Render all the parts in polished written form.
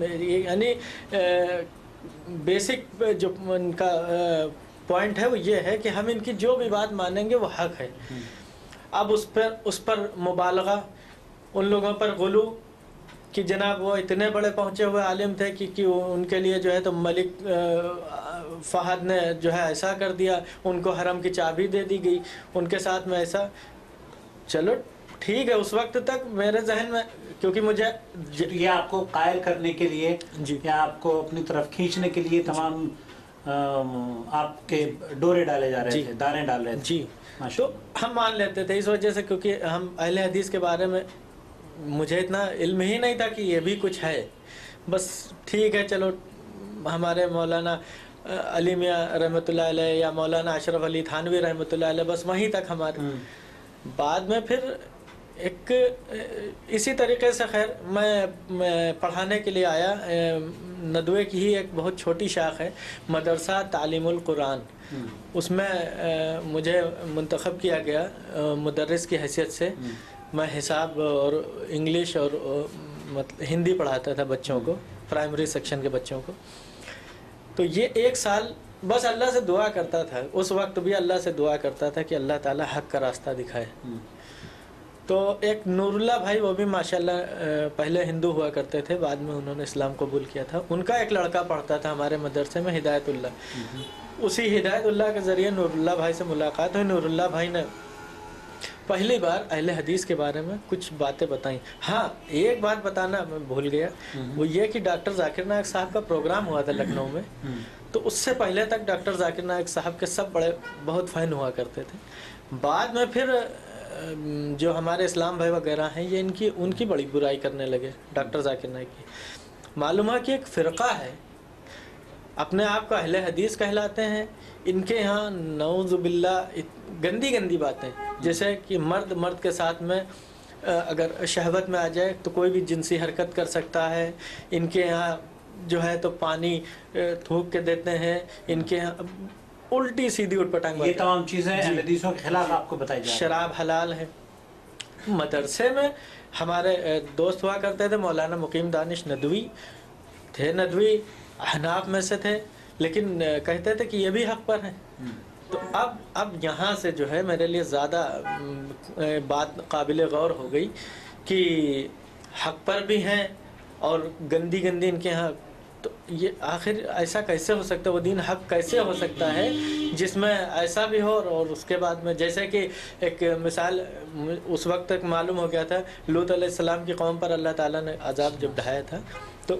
یعنی بیسک جو ان کا پوائنٹ ہے وہ یہ ہے کہ ہم ان کی جو بھی بات مانیں گے وہ حق ہے. اب اس پر مبالغہ، ان لوگوں پر غلو کہ جناب وہ اتنے بڑے پہنچے ہوئے عالم تھے کہ ان کے لیے جو ہے تو ملک فہد نے جو ہے ایسا کر دیا، ان کو حرم کی چابی دے دی گئی، ان کے ساتھ میں ایسا. چلو ٹھیک ہے، اس وقت تک میرے ذہن میں، کیونکہ مجھے یہ آپ کو قائل کرنے کے لیے جی یا آپ کو اپنی طرف کھینچنے کے لیے تمام آپ کے ڈورے ڈالے جا رہے تھے، دانے ڈال رہے تھے. جی تو ہم مان لیتے تھے اس وجہ سے، کیونکہ ہم اہل حدیث کے بارے میں مجھے اتنا علم ہی نہیں تھا کہ یہ بھی کچھ ہے. بس ٹھیک ہے، چلو ہمارے مولانا علی میاں رحمۃ اللہ علیہ یا مولانا اشرف علی تھانوی رحمۃ اللہ علیہ، بس وہیں تک ہمارے. بعد میں پھر ایک اسی طریقے سے خیر میں پڑھانے کے لیے آیا. ندوے کی ہی ایک بہت چھوٹی شاخ ہے مدرسہ تعلیم القرآن، اس میں مجھے منتخب کیا گیا مدرس کی حیثیت سے. میں حساب اور انگلش اور ہندی پڑھاتا تھا بچوں کو، پرائمری سیکشن کے بچوں کو. تو یہ ایک سال بس اللہ سے دعا کرتا تھا، اس وقت بھی اللہ سے دعا کرتا تھا کہ اللہ تعالی حق کا راستہ دکھائے. تو ایک نور اللہ بھائی، وہ بھی ماشاءاللہ پہلے ہندو ہوا کرتے تھے، بعد میں انہوں نے اسلام قبول کیا تھا. ان کا ایک لڑکا پڑھتا تھا ہمارے مدرسے میں، ہدایت اللہ. اسی ہدایت اللہ کے ذریعے نور اللہ بھائی سے ملاقات ہوئی. نور اللہ بھائی نے پہلی بار اہل حدیث کے بارے میں کچھ باتیں بتائیں. ہاں ایک بات بتانا میں بھول گیا، وہ یہ کہ ڈاکٹر ذاکر نائک صاحب کا پروگرام ہوا تھا لکھنؤ میں، تو اس سے پہلے تک ڈاکٹر ذاکر نائک صاحب کے سب بہت فین ہوا کرتے تھے. بعد میں پھر جو ہمارے اسلام بھائی وغیرہ ہیں، یہ ان کی بڑی برائی کرنے لگے ڈاکٹر ذاکر نائک کی. معلوم ہے کہ ایک فرقہ ہے، اپنے آپ کو اہل حدیث کہلاتے ہیں، ان کے یہاں نعوذ باللہ گندی گندی باتیں، جیسے کہ مرد کے ساتھ میں اگر شہوت میں آ جائے تو کوئی بھی جنسی حرکت کر سکتا ہے. ان کے یہاں جو ہے تو پانی تھوک کے دیتے ہیں، ان کے یہاں الٹی سیدھی اٹھ پٹانگ باتیں. یہ تمام چیزیں اہل حدیثوں کے خلاف آپ کو بتائی جا رہی ہیں. شراب حلال ہے. مدرسے میں ہمارے دوست ہوا کرتے تھے، مولانا مقیم دانش ندوی تھے. ندوی احناف میں سے تھے، لیکن کہتے تھے کہ یہ بھی حق پر ہیں. تو اب یہاں سے جو ہے میرے لیے زیادہ بات قابل غور ہو گئی کہ حق پر بھی ہیں اور گندی ان کے ہاں. تو یہ آخر ایسا کیسے ہو سکتا ہے؟ وہ دین حق کیسے ہو سکتا ہے جس میں ایسا بھی ہو اور اس کے بعد میں، جیسے کہ ایک مثال اس وقت تک معلوم ہو گیا تھا، لوط علیہ السلام کی قوم پر اللہ تعالیٰ نے عذاب جب ڈھایا تھا تو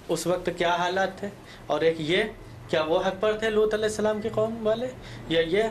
اس وقت کیا حالات تھے، اور ایک یہ کیا وہ حق پر تھے لوط علیہ السلام کی قوم والے، یا یہ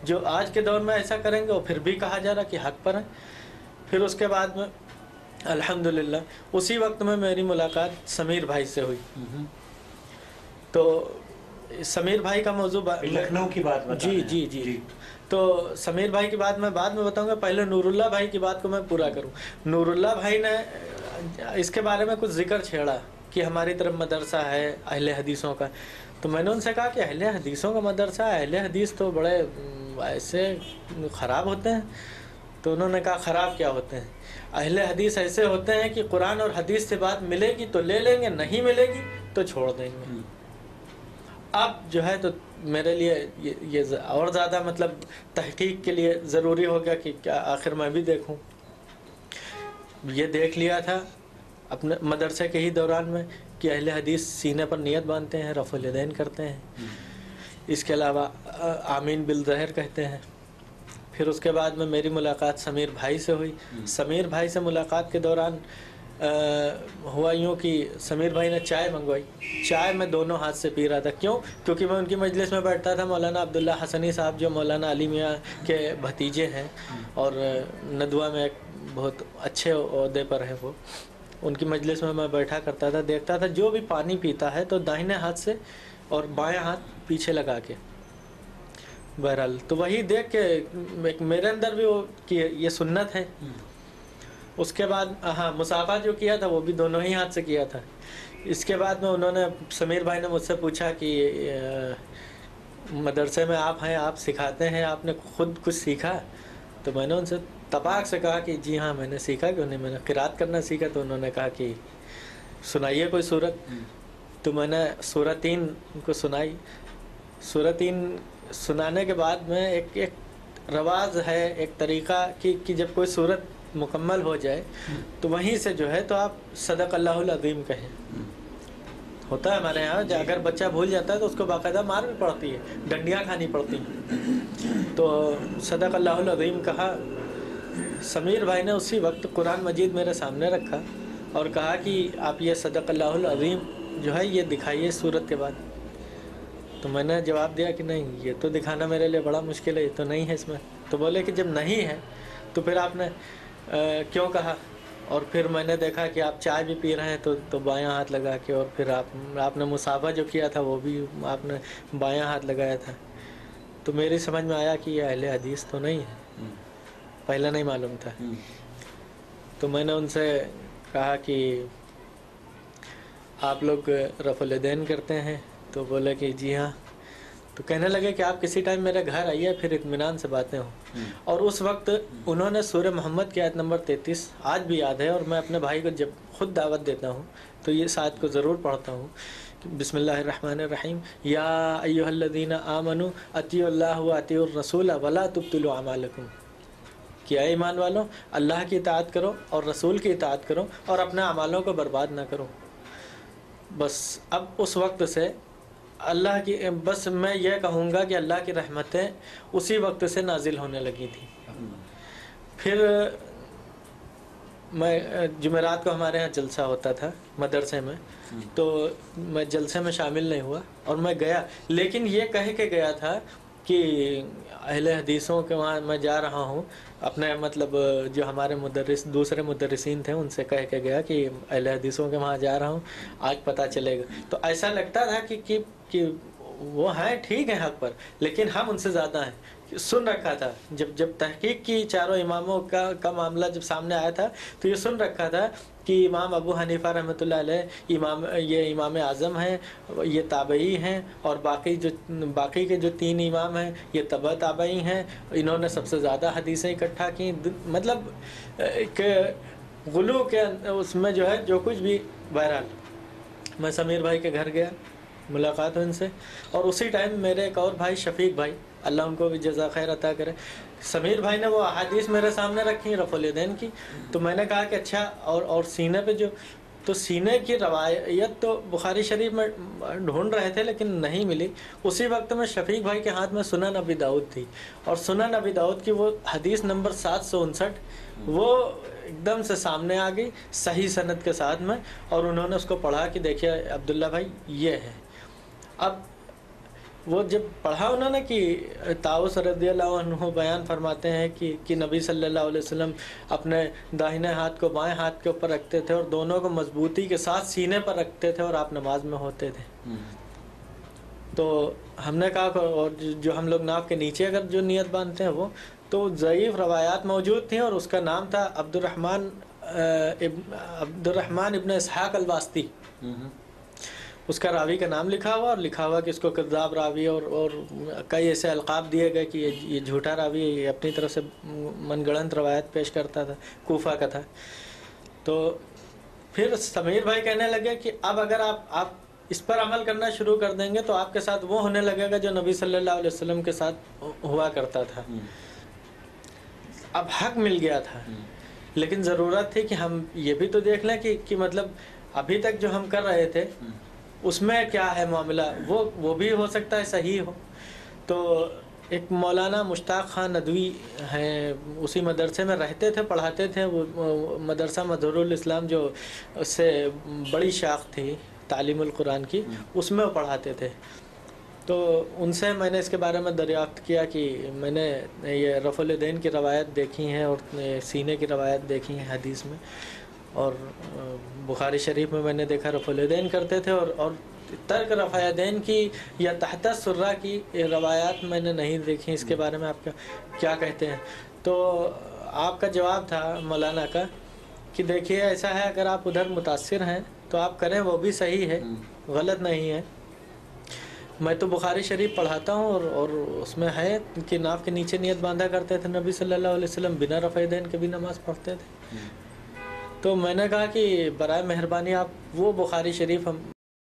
جو آج کے دور میں ایسا کریں گے اور پھر بھی کہا جا رہا کہ حق پر ہیں. پھر اس کے بعد میں الحمدللہ اسی وقت میں میری ملاقات سمیر بھائی سے ہوئی. تو سمیر بھائی کا موضوع لکھنؤ کی بات بتا رہے ہیں. جی تو سمیر بھائی کی بات میں بعد میں بتاؤں گا، پہلے نور اللہ بھائی کی بات کو میں پورا کروں. نور اللہ بھائی نے اس کے بارے میں کچھ ذکر چھیڑا کہ ہماری طرف مدرسہ ہے اہل حدیثوں کا. تو میں نے ان سے کہا کہ اہل حدیثوں کا مدرسہ، اہل حدیث تو بڑے ایسے خراب ہوتے ہیں. تو انہوں نے کہا خراب کیا ہوتے ہیں؟ اہل حدیث ایسے ہوتے ہیں کہ قرآن اور حدیث سے بات ملے گی تو لے لیں گے، نہیں ملے گی تو چھوڑ دیں گے. اب جو ہے تو میرے لیے یہ اور زیادہ مطلب تحقیق کے لیے ضروری ہو گیا کہ کیا آخر میں بھی دیکھوں. یہ دیکھ لیا تھا اپنے مدرسے کے ہی دوران میں کہ اہل حدیث سینے پر نیت باندھتے ہیں، رفع الیدین کرتے ہیں، اس کے علاوہ آمین بالظاہر کہتے ہیں. پھر اس کے بعد میں میری ملاقات سمیر بھائی سے ہوئی. سمیر بھائی سے ملاقات کے دوران ہوا یوں کہ سمیر بھائی نے چائے منگوائی. چائے میں دونوں ہاتھ سے پی رہا تھا. کیوں؟ کیونکہ میں ان کی مجلس میں بیٹھتا تھا. مولانا عبداللہ حسنی صاحب جو مولانا علی میاں کے بھتیجے ہیں اور ندوہ میں ایک بہت اچھے عہدے پر ہیں، وہ ان کی مجلس میں میں بیٹھا کرتا تھا. دیکھتا تھا جو بھی پانی پیتا ہے تو داہنے ہاتھ سے اور بائیں ہاتھ پیچھے لگا کے. بہرحال تو وہی دیکھ کے میرے اندر بھی وہ کہ یہ سنت ہے. اس کے بعد ہاں مصافحہ جو کیا تھا وہ بھی دونوں ہی ہاتھ سے کیا تھا. اس کے بعد میں انہوں نے سمیر بھائی نے مجھ سے پوچھا کہ مدرسے میں آپ ہیں، آپ سکھاتے ہیں، آپ نے خود کچھ سیکھا؟ تو میں نے ان سے تپاک سے کہا کہ جی ہاں میں نے سیکھا. کیوں نہیں، میں نے قرات کرنا سیکھا. تو انہوں نے کہا کہ سنائیے کوئی صورت. تو میں نے سورہ 3 کو سنائی. سورہ 3 سنانے کے بعد میں ایک رواج ہے، ایک طریقہ کہ جب کوئی صورت مکمل ہو جائے تو وہیں سے جو ہے تو آپ صدق اللہ العظیم کہیں. ہوتا ہے ہمارے یہاں اگر بچہ بھول جاتا ہے تو اس کو باقاعدہ مار بھی پڑتی ہے، ڈنڈیاں کھانی پڑتی ہیں. تو صدق اللہ العظیم کہا. سمیر بھائی نے اسی وقت قرآن مجید میرے سامنے رکھا اور کہا کہ آپ یہ صدق اللہ العظیم جو ہے یہ دکھائیے صورت کے بعد. تو میں نے جواب دیا کہ نہیں، یہ تو دکھانا میرے لیے بڑا مشکل ہے، یہ تو نہیں ہے اس میں. تو بولے کہ جب نہیں ہے تو پھر آپ نے کیوں کہا؟ اور پھر میں نے دیکھا کہ آپ چائے بھی پی رہے ہیں تو بایاں ہاتھ لگا کے، اور پھر آپ نے مصافحہ جو کیا تھا وہ بھی آپ نے بایاں ہاتھ لگایا تھا. تو میری سمجھ میں آیا کہ یہ اہل حدیث تو نہیں ہے، پہلے نہیں معلوم تھا. تو میں نے ان سے کہا کہ آپ لوگ رفع الیدین کرتے ہیں؟ تو بولے کہ جی ہاں. تو کہنے لگے کہ آپ کسی ٹائم میرے گھر آئیے، پھر اطمینان سے باتیں ہوں. اور اس وقت انہوں نے سورہ محمد کی آیت نمبر 33 آج بھی یاد ہے، اور میں اپنے بھائی کو جب خود دعوت دیتا ہوں تو یہ آیت کو ضرور پڑھتا ہوں. بسم اللہ الرحمن الرحیم. یا ایھا الذین آمنوا اطیعوا اللہ واطیعوا الرسول ولا تبطلوا اعمالکم. کہ اے ایمان والو، اللہ کی اطاعت کرو اور رسول کی اطاعت کرو اور اپنے اعمالوں کو برباد نہ کرو. بس اب اس وقت سے اللہ کی، بس میں یہ کہوں گا کہ اللہ کی رحمتیں اسی وقت سے نازل ہونے لگی تھیں. پھر میں جمعرات کو ہمارے ہاں جلسہ ہوتا تھا مدرسے میں، تو میں جلسے میں شامل نہیں ہوا اور میں گیا، لیکن یہ کہہ کے گیا تھا کہ اہل حدیثوں کے وہاں میں جا رہا ہوں. اپنے مطلب جو ہمارے دوسرے مدرسین تھے ان سے کہہ کے گیا کہ اہل حدیثوں کے وہاں جا رہا ہوں، آج پتہ چلے گا. تو ایسا لگتا تھا کہ وہ ہیں ٹھیک ہیں حق پر، لیکن ہم ان سے زیادہ ہیں. سن رکھا تھا جب تحقیق کی چاروں اماموں کا معاملہ جب سامنے آیا تھا تو یہ سن رکھا تھا کہ امام ابو حنیفہ رحمۃ اللہ علیہ یہ امام اعظم ہیں، یہ تابعی ہیں، اور باقی کے جو 3 امام ہیں یہ تبع تابعی ہیں. انہوں نے سب سے زیادہ حدیثیں اکٹھا کی. مطلب کہ غلو کے اس میں جو ہے جو کچھ بھی. بہرحال میں سمیر بھائی کے گھر گیا، ملاقات ہو ان سے، اور اسی ٹائم میرے ایک اور بھائی شفیق بھائی، اللہ ان کو بھی جزا خیر عطا کرے، سمیر بھائی نے وہ احادیث میرے سامنے رکھی رفع الیدین کی. تو میں نے کہا کہ اچھا، اور سینے پہ جو، تو سینے کی روایت تو بخاری شریف میں ڈھونڈ رہے تھے لیکن نہیں ملی. اسی وقت میں شفیق بھائی کے ہاتھ میں سنن ابی داؤد تھی، اور سنن ابی داؤد کی وہ حدیث نمبر 759 وہ ایک دم سے سامنے آ گئی صحیح سند کے ساتھ میں، اور انہوں نے اس کو پڑھا کہ دیکھیے عبداللہ بھائی یہ ہے. اب وہ جب پڑھا انہوں نے کہ طاؤس رضی اللہ عنہ بیان فرماتے ہیں کہ نبی صلی اللہ علیہ وسلم اپنے داہنے ہاتھ کو بائیں ہاتھ کے اوپر رکھتے تھے اور دونوں کو مضبوطی کے ساتھ سینے پر رکھتے تھے اور آپ نماز میں ہوتے تھے. تو ہم نے کہا، اور جو ہم لوگ ناف کے نیچے اگر جو نیت باندھتے ہیں وہ تو ضعیف روایات موجود تھیں، اور اس کا نام تھا عبد الرحمن ابن اسحاق الواسطی. اس کا راوی کا نام لکھا ہوا، اور لکھا ہوا کہ اس کو کذاب راوی، اور کئی ایسے القاب دیے گئے کہ یہ جھوٹا راوی ہے، یہ اپنی طرف سے من گڑنت روایت پیش کرتا تھا، کوفہ کا تھا. تو پھر سمیر بھائی کہنے لگے کہ اب اگر آپ اس پر عمل کرنا شروع کر دیں گے تو آپ کے ساتھ وہ ہونے لگے گا جو نبی صلی اللہ علیہ وسلم کے ساتھ ہوا کرتا تھا. اب حق مل گیا تھا، لیکن ضرورت تھی کہ ہم یہ بھی تو دیکھ لیں کہ مطلب ابھی تک جو ہم کر رہے تھے اس میں کیا ہے معاملہ، وہ بھی ہو سکتا ہے صحیح ہو. تو ایک مولانا مشتاق خان ندوی ہیں، اسی مدرسے میں رہتے تھے، پڑھاتے تھے. وہ مدرسہ مظہر الاسلام جو اس سے بڑی شاخ تھی تعلیم القرآن کی، اس میں وہ پڑھاتے تھے. تو ان سے میں نے اس کے بارے میں دریافت کیا کہ میں نے یہ رفع الیدین کی روایت دیکھی ہیں اور سینے کی روایت دیکھی ہیں حدیث میں، اور بخاری شریف میں نے دیکھا رفع الیدین کرتے تھے، اور ترک رفع الیدین کی یا تحت السرہ کی روایات میں نے نہیں دیکھی. اس کے بارے میں آپ کیا کہتے ہیں؟ تو آپ کا جواب تھا مولانا کا کہ دیکھیے ایسا ہے، اگر آپ ادھر متاثر ہیں تو آپ کریں، وہ بھی صحیح ہے، غلط نہیں ہے. میں تو بخاری شریف پڑھاتا ہوں، اور اس میں ہے کہ ناف کے نیچے نیت باندھا کرتے تھے نبی صلی اللہ علیہ وسلم، بنا رفع الیدین کے بھی نماز پڑھتے تھے. تو میں نے کہا کہ برائے مہربانی آپ وہ بخاری شریف ہم